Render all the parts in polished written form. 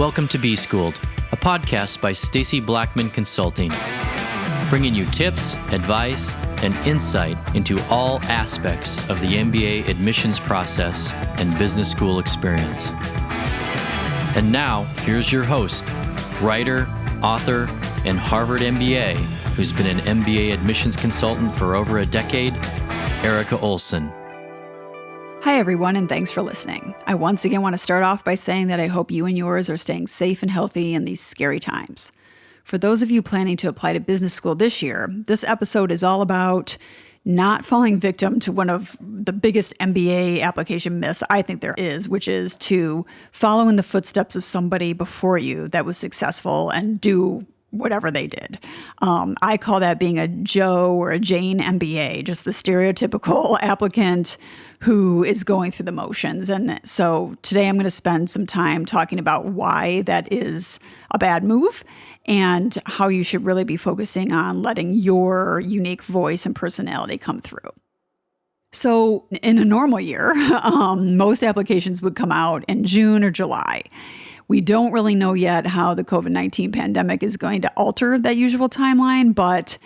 Welcome to B-Schooled, a podcast by Stacy Blackman Consulting, bringing you tips, advice, and insight into all aspects of the MBA admissions process and business school experience. And now, here's your host, writer, author, and Harvard MBA, who's been an MBA admissions consultant for over a decade, Erica Olson. Hi, everyone, and thanks for listening. I once again want to start off by saying that I hope you and yours are staying safe and healthy in these scary times. For those of you planning to apply to business school this year, this episode is all about not falling victim to one of the biggest MBA application myths I think there is, which is to follow in the footsteps of somebody before you that was successful and do whatever they did. I call that being a Joe or a Jane MBA, just the stereotypical applicant who is going through the motions. And so today I'm going to spend some time talking about why that is a bad move and how you should really be focusing on letting your unique voice and personality come through. So in a normal year, most applications would come out in June or July. We don't really know yet how the COVID-19 pandemic is going to alter that usual timeline, but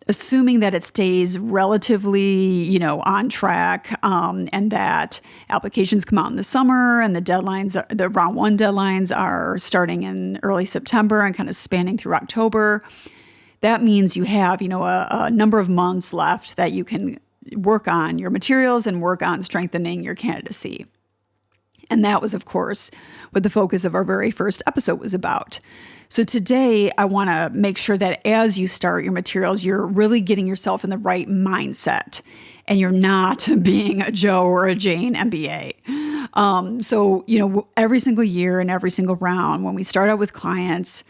assuming that it stays relatively, on track, and that applications come out in the summer and the round one deadlines are starting in early September and kind of spanning through October, that means you have, a number of months left that you can work on your materials and work on strengthening your candidacy. And that was, of course, what the focus of our very first episode was about. So today, I want to make sure that as you start your materials, you're really getting yourself in the right mindset and you're not being a Joe or a Jane MBA. Every single year and every single round, when we start out with clients,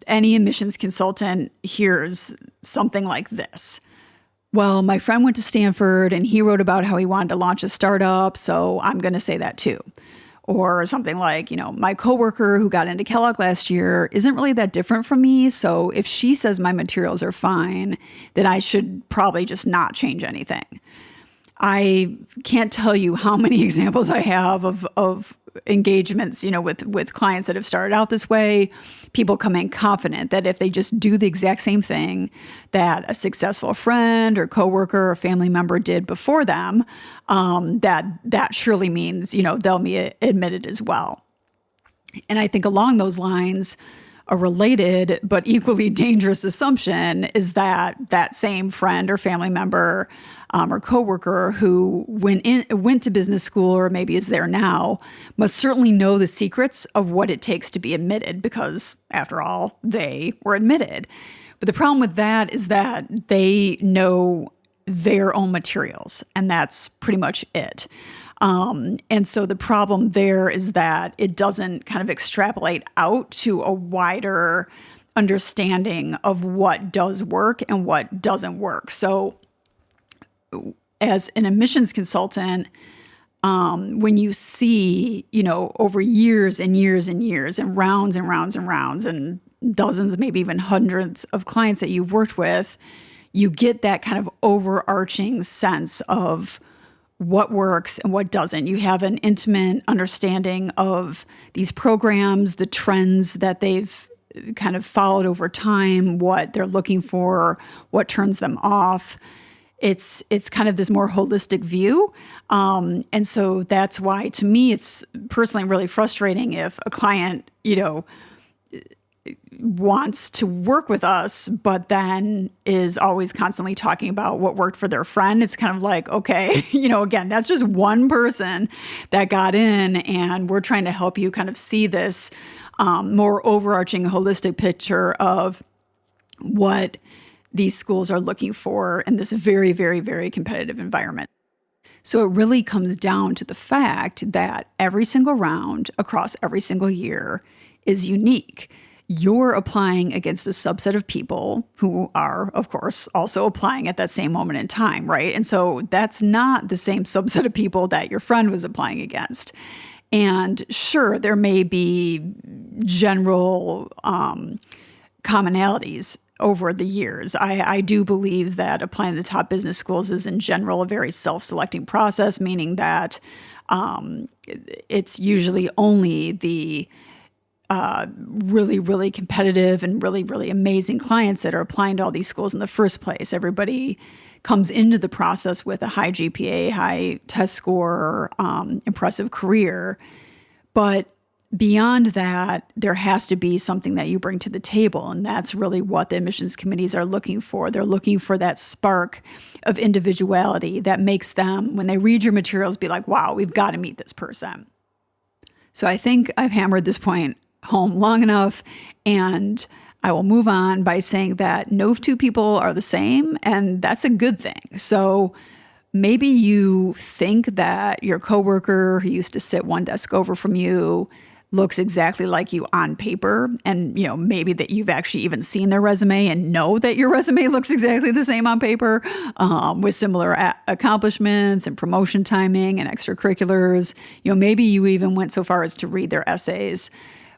any admissions consultant hears something like this. Well, my friend went to Stanford and he wrote about how he wanted to launch a startup, so I'm going to say that too. Or something like, my coworker who got into Kellogg last year isn't really that different from me, so if she says my materials are fine, then I should probably just not change anything. I can't tell you how many examples I have of engagements, with clients that have started out this way. People come in confident that if they just do the exact same thing that a successful friend or coworker or family member did before them, that surely means, they'll be admitted as well. And I think along those lines, a related but equally dangerous assumption is that that same friend or family member or coworker who went to business school or maybe is there now must certainly know the secrets of what it takes to be admitted because, after all, they were admitted. But the problem with that is that they know their own materials, and that's pretty much it. And so the problem there is that it doesn't kind of extrapolate out to a wider understanding of what does work and what doesn't work. So as an admissions consultant, when you see, over years and years and years and rounds and rounds and rounds and dozens, maybe even hundreds of clients that you've worked with, you get that kind of overarching sense of what works and what doesn't. You have an intimate understanding of these programs, the trends that they've kind of followed over time, what they're looking for, what turns them off. It's kind of this more holistic view. And so that's why, to me, it's personally really frustrating if a client, wants to work with us, but then is always constantly talking about what worked for their friend. It's kind of like, okay, again, that's just one person that got in, and we're trying to help you kind of see this more overarching holistic picture of what these schools are looking for in this very, very, very competitive environment. So it really comes down to the fact that every single round across every single year is unique. You're applying against a subset of people who are, of course, also applying at that same moment in time, right? And so that's not the same subset of people that your friend was applying against. And sure, there may be general commonalities over the years. I do believe that applying to the top business schools is in general a very self-selecting process, meaning that it's usually only the really, really competitive and really, really amazing clients that are applying to all these schools in the first place. Everybody comes into the process with a high GPA, high test score, impressive career. But beyond that, there has to be something that you bring to the table. And that's really what the admissions committees are looking for. They're looking for that spark of individuality that makes them, when they read your materials, be like, wow, we've got to meet this person. So I think I've hammered this point home long enough, and I will move on by saying that no two people are the same, and that's a good thing. So maybe you think that your coworker who used to sit one desk over from you looks exactly like you on paper, and maybe that you've actually even seen their resume and know that your resume looks exactly the same on paper, with similar accomplishments and promotion timing and extracurriculars. Maybe you even went so far as to read their essays.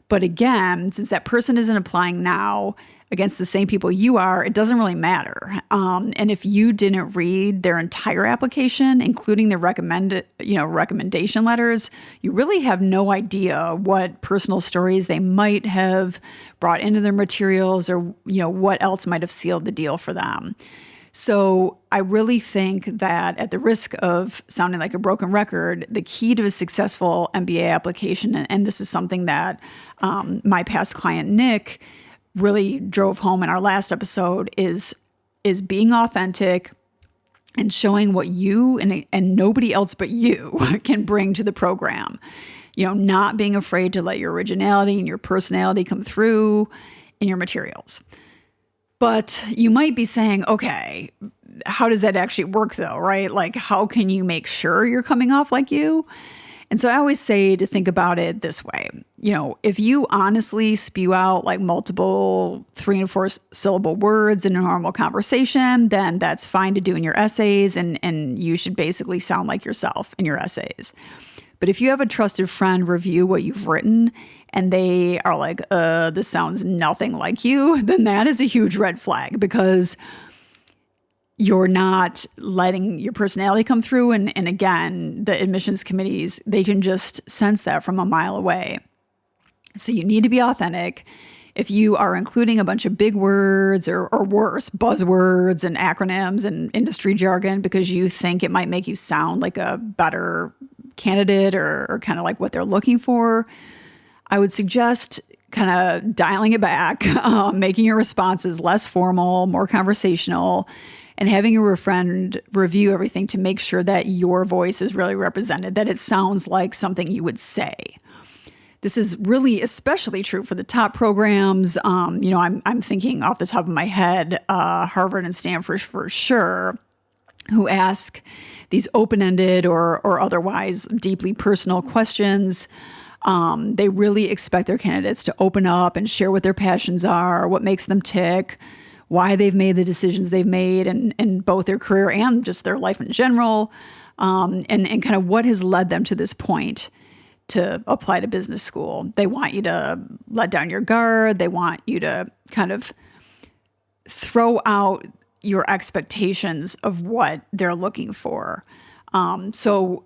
But again, since that person isn't applying now against the same people you are, it doesn't really matter. And if you didn't read their entire application, including the recommendation letters, you really have no idea what personal stories they might have brought into their materials, or what else might have sealed the deal for them. So I really think that, at the risk of sounding like a broken record, the key to a successful MBA application, and this is something that my past client, Nick, really drove home in our last episode, is being authentic and showing what you and nobody else but you can bring to the program. Not being afraid to let your originality and your personality come through in your materials. But you might be saying, okay, how does that actually work though, right? Like, how can you make sure you're coming off like you? And so I always say to think about it this way. If you honestly spew out like multiple 3 and 4 syllable words in a normal conversation, then that's fine to do in your essays, and you should basically sound like yourself in your essays. But if you have a trusted friend review what you've written and they are like, this sounds nothing like you, then that is a huge red flag, because you're not letting your personality come through. And again, the admissions committees, they can just sense that from a mile away. So you need to be authentic. If you are including a bunch of big words or worse, buzzwords and acronyms and industry jargon because you think it might make you sound like a better candidate or kind of like what they're looking for, I would suggest kind of dialing it back, making your responses less formal, more conversational, and having your friend review everything to make sure that your voice is really represented, that it sounds like something you would say. This is really especially true for the top programs. I'm thinking off the top of my head, Harvard and Stanford for sure, who ask these open-ended or otherwise deeply personal questions. They really expect their candidates to open up and share what their passions are, what makes them tick, why they've made the decisions they've made in both their career and just their life in general, and kind of what has led them to this point to apply to business school. They want you to let down your guard. They want you to kind of throw out your expectations of what they're looking for. So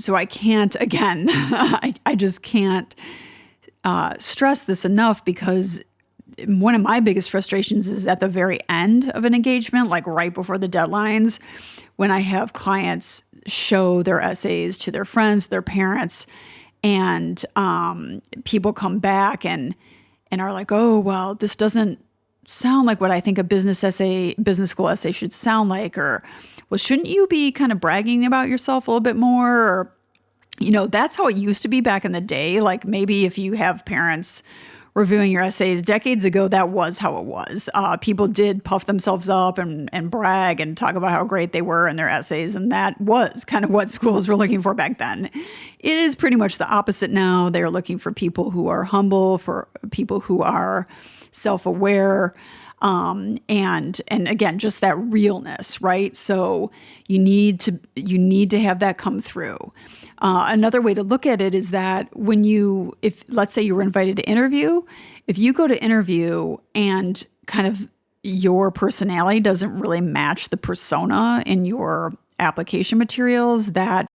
I can't, again, I just can't stress this enough, because one of my biggest frustrations is at the very end of an engagement, like right before the deadlines, when I have clients show their essays to their friends, their parents, and people come back and are like, oh, well, this doesn't sound like what I think a business school essay should sound like, or, well, shouldn't you be kind of bragging about yourself a little bit more? Or, that's how it used to be back in the day. Like maybe if you have parents reviewing your essays decades ago, that was how it was. People did puff themselves up and brag and talk about how great they were in their essays. And that was kind of what schools were looking for back then. It is pretty much the opposite now. They're looking for people who are humble, for people who are self-aware, and again, just that realness, right? So you need to have that come through. Another way to look at it is that if let's say you were invited to interview, if you go to interview and kind of your personality doesn't really match the persona in your application materials, that